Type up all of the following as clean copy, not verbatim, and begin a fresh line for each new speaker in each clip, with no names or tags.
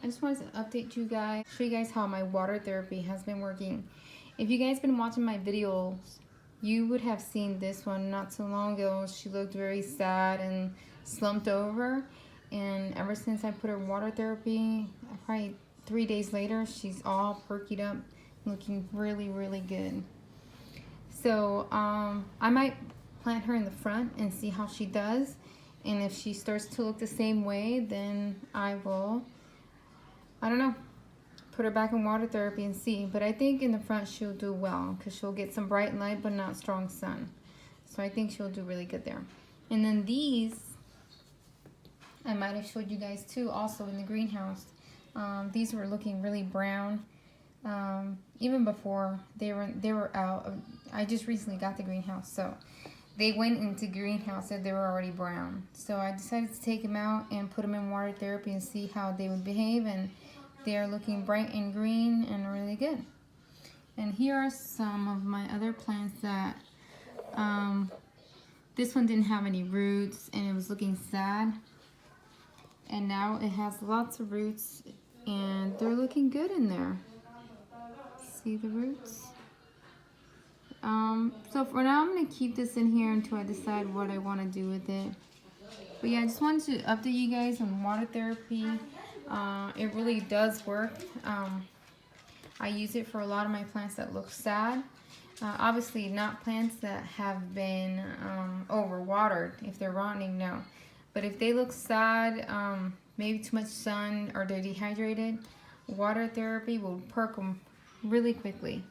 I just wanted to update you guys, show you guys how my water therapy has been working. If you guys been watching my videos, you would have seen this one not so long ago. She looked very sad and slumped over, and ever since I put her water therapy, probably 3 days later, she's all perky up, looking really, really good. So I might plant her in the front and see how she does, and if she starts to look the same way, then I will, I don't know, put her back in water therapy and see. But I think in the front she'll do well because she'll get some bright light but not strong sun. So I think she'll do really good there. And then these, I might have showed you guys too also in the greenhouse. These were looking really brown. Even before they were out. I just recently got the greenhouse, so they went into greenhouse and they were already brown. So I decided to take them out and put them in water therapy and see how they would behave, and they are looking bright and green and really good. And here are some of my other plants that this one didn't have any roots and it was looking sad, and now it has lots of roots and they're looking good in there. See the roots? So for now I'm going to keep this in here until I decide what I want to do with it. But yeah, I just wanted to update you guys on water therapy. It really does work. I use it for a lot of my plants that look sad. Obviously not plants that have been overwatered. If they're rotting, no. But if they look sad, maybe too much sun, or they're dehydrated, water therapy will perk them really quickly.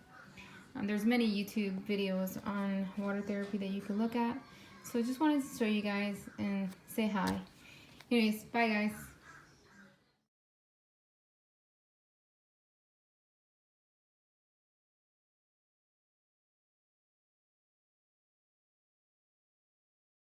There's many YouTube videos on water therapy that you can look at. So I just wanted to show you guys and say hi. Anyways, bye guys.